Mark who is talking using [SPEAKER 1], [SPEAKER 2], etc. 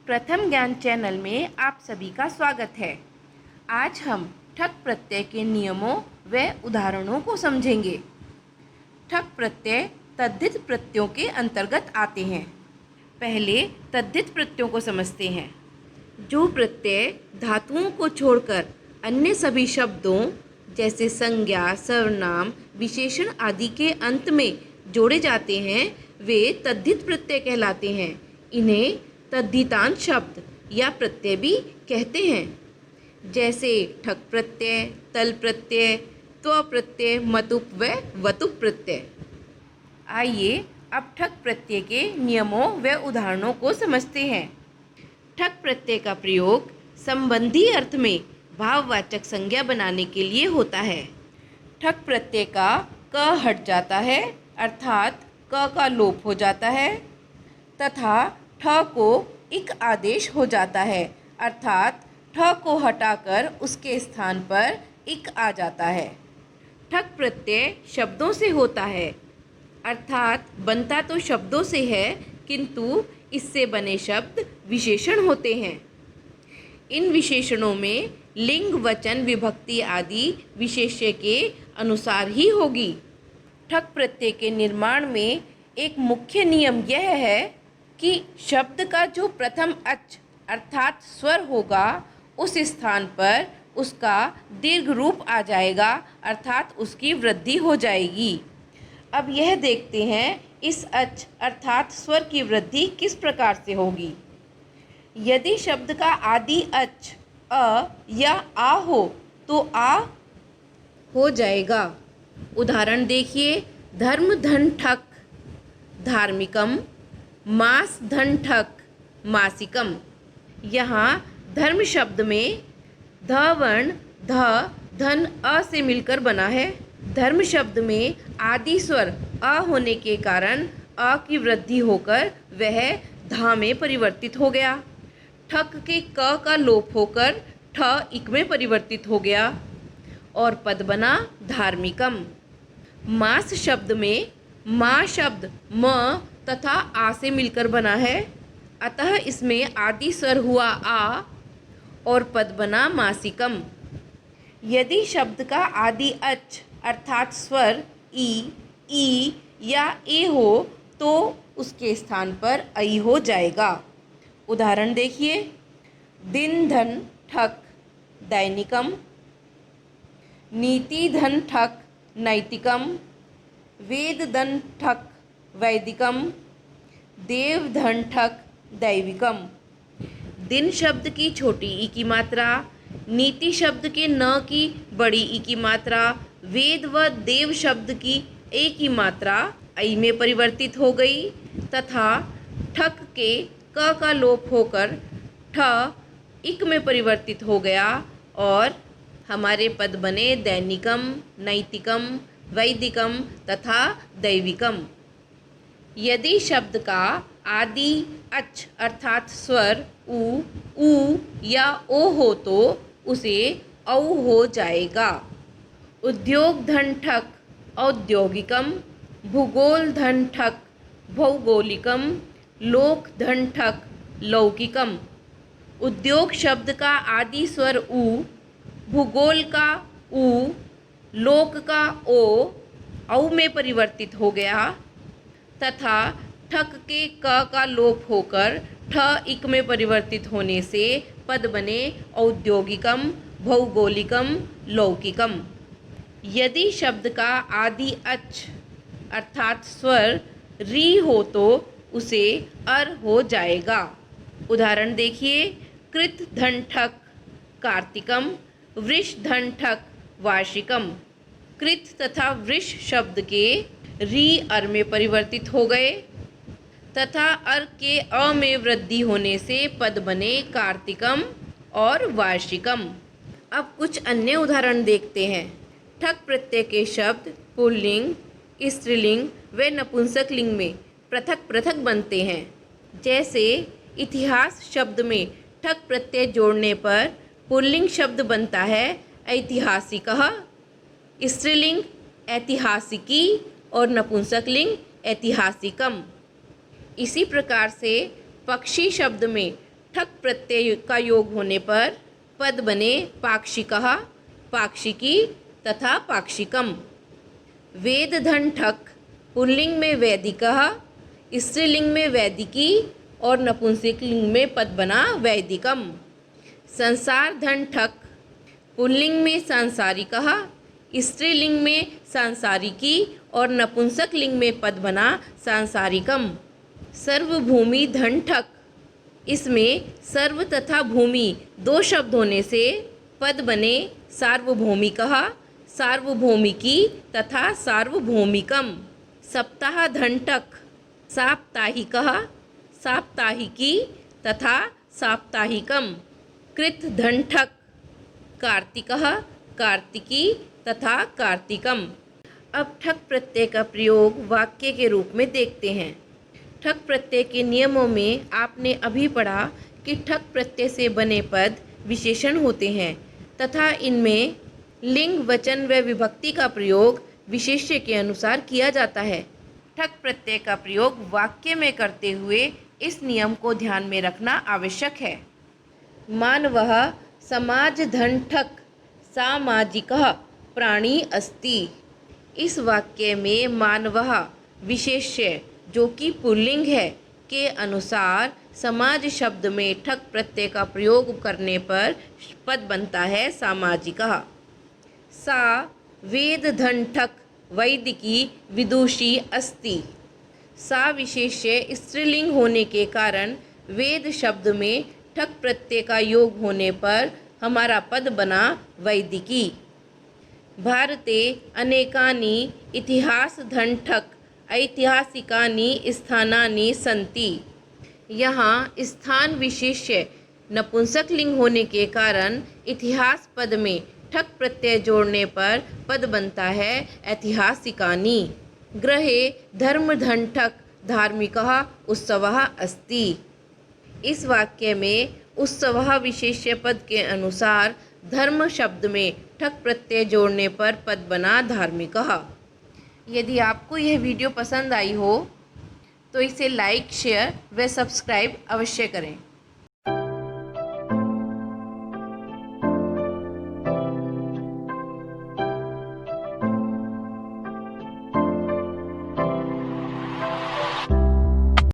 [SPEAKER 1] प्रथम ज्ञान चैनल में आप सभी का स्वागत है। आज हम ठक प्रत्यय के नियमों व उदाहरणों को समझेंगे। ठक प्रत्यय तद्धित प्रत्ययों के अंतर्गत आते हैं। पहले तद्धित प्रत्ययों को समझते हैं। जो प्रत्यय धातुओं को छोड़कर अन्य सभी शब्दों जैसे संज्ञा, सर्वनाम, विशेषण आदि के अंत में जोड़े जाते हैं वे तद्धित प्रत्यय कहलाते हैं। इन्हें तद्धितांत शब्द या प्रत्यय भी कहते हैं, जैसे ठक प्रत्यय, तल प्रत्यय, त्व प्रत्यय, मतुप व वतुप प्रत्यय। आइए अब ठक प्रत्यय के नियमों व उदाहरणों को समझते हैं। ठक प्रत्यय का प्रयोग संबंधी अर्थ में भाववाचक संज्ञा बनाने के लिए होता है। ठक प्रत्यय का क हट जाता है अर्थात क का लोप हो जाता है तथा ठ को इक आदेश हो जाता है अर्थात ठ को हटाकर उसके स्थान पर इक आ जाता है। ठक प्रत्यय शब्दों से होता है अर्थात बनता तो शब्दों से है किंतु इससे बने शब्द विशेषण होते हैं। इन विशेषणों में लिंग, वचन, विभक्ति आदि विशेष्य के अनुसार ही होगी। ठक प्रत्यय के निर्माण में एक मुख्य नियम यह है कि शब्द का जो प्रथम अच अर्थात स्वर होगा उस स्थान पर उसका दीर्घ रूप आ जाएगा अर्थात उसकी वृद्धि हो जाएगी। अब यह देखते हैं इस अच अर्थात स्वर की वृद्धि किस प्रकार से होगी। यदि शब्द का आदि अच अ या आ हो तो आ हो जाएगा। उदाहरण देखिए, धर्म धन ठक धार्मिकम, मास धन ठक मासिकम। यहाँ धर्म शब्द में ध वर्ण ध धन अ से मिलकर बना है। धर्म शब्द में आदि स्वर अ होने के कारण अ की वृद्धि होकर वह धा में परिवर्तित हो गया। ठक के क का लोप होकर ठ इक में परिवर्तित हो गया और पद बना धार्मिकम। मास शब्द में मा शब्द म तथा आ से मिलकर बना है अतः इसमें आदि स्वर हुआ आ और पद बना मासिकम। यदि शब्द का आदि अच अर्थात स्वर ई या ए हो तो उसके स्थान पर ऐ हो जाएगा। उदाहरण देखिए, दिन धन ठक दैनिकम, नीति धन ठक नैतिकम, वेद धन ठक वैदिकम, देव धन ठक दैविकम। दिन शब्द की छोटी ई की मात्रा, नीति शब्द के न की बड़ी ई की मात्रा, वेद व देव शब्द की ए की मात्रा ऐ में परिवर्तित हो गई तथा ठक के क का लोप होकर ठ इक में परिवर्तित हो गया और हमारे पद बने दैनिकम, नैतिकम, वैदिकम तथा दैविकम। यदि शब्द का आदि अच अर्थात स्वर उ या ओ हो तो उसे औ हो जाएगा। उद्योग धन ठक औद्योगिकम, भूगोल धन ठक भौगोलिकम, लोक धन ठक लौकिकम। उद्योग शब्द का आदि स्वर उ, भूगोल का उ, लोक का ओ औ में परिवर्तित हो गया तथा ठक के क का लोप होकर ठ इक में परिवर्तित होने से पद बने औद्योगिकम, भौगोलिकम, लौकिकम। यदि शब्द का आदि अच अर्थात स्वर री हो तो उसे अर हो जाएगा। उदाहरण देखिए, कृत धन ठक कार्तिकम, वृष धन ठक वार्षिकम। कृत तथा वृष शब्द के री अर में परिवर्तित हो गए तथा अर के अ में वृद्धि होने से पद बने कार्तिकम और वार्षिकम। अब कुछ अन्य उदाहरण देखते हैं। ठक प्रत्यय के शब्द पुल्लिंग, स्त्रीलिंग व नपुंसकलिंग में पृथक पृथक बनते हैं। जैसे इतिहास शब्द में ठक प्रत्यय जोड़ने पर पुल्लिंग शब्द बनता है ऐतिहासिकः, स्त्रीलिंग ऐतिहासिकी और नपुंसकलिंग ऐतिहासिकम। इसी प्रकार से पक्षी शब्द में ठक प्रत्यय का योग होने पर पद बने पाक्षिकः, पाक्षिकी तथा पाक्षिकम। वेद धन ठक पुल्लिंग में वैदिकः, स्त्रीलिंग में वैदिकी और नपुंसक लिंग में पद बना वैदिकम। संसार धन ठक पुल्लिंग में सांसारिकः, स्त्रीलिंग में सांसारिकी और नपुंसक लिंग में पद बना सांसारिकम। सर्वभूमि धन ठक, इसमें सर्व तथा भूमि दो शब्द होने से पद बने सार्वभौमिकः, सार्वभौमिकी तथा सार्वभौमिकम। सप्ताह धन ठक साप्ताहिकः, साप्ताहिकी तथा साप्ताहिकम। कृत धन ठक कार्तिकः, कार्तिकी तथा कार्तिकम। अब ठक प्रत्यय का प्रयोग वाक्य के रूप में देखते हैं। ठक प्रत्यय के नियमों में आपने अभी पढ़ा कि ठक प्रत्यय से बने पद विशेषण होते हैं तथा इनमें लिंग, वचन व विभक्ति का प्रयोग विशेष्य के अनुसार किया जाता है। ठक प्रत्यय का प्रयोग वाक्य में करते हुए इस नियम को ध्यान में रखना आवश्यक है। मानवः समाज धन ठक सामाजिकः प्राणी अस्ति। इस वाक्य में मानवः विशेष्य जो कि पुल्लिंग है के अनुसार समाज शब्द में ठक प्रत्यय का प्रयोग करने पर पद बनता है सामाजिकः। सा वेद धन ठक वैदिकी विदुषी अस्ति। सा विशेष्य स्त्रीलिंग होने के कारण वेद शब्द में ठक प्रत्यय का योग होने पर हमारा पद बना वैदिकी। भारते अनेकानि इतिहास धन ठक ऐतिहासिकानि स्थानानि सन्ति। यहाँ स्थान विशेष्य नपुंसक लिंग होने के कारण इतिहास पद में ठक प्रत्यय जोड़ने पर पद बनता है ऐतिहासिकानि। गृहे धर्म धन ठक धार्मिकः उत्सवः अस्ति। इस वाक्य में उत्सवः विशेष्य पद के अनुसार धर्म शब्द में ठक प्रत्यय जोड़ने पर पद बना धार्मिकः। यदि आपको यह वीडियो पसंद आई हो तो इसे लाइक, शेयर व सब्सक्राइब अवश्य करें।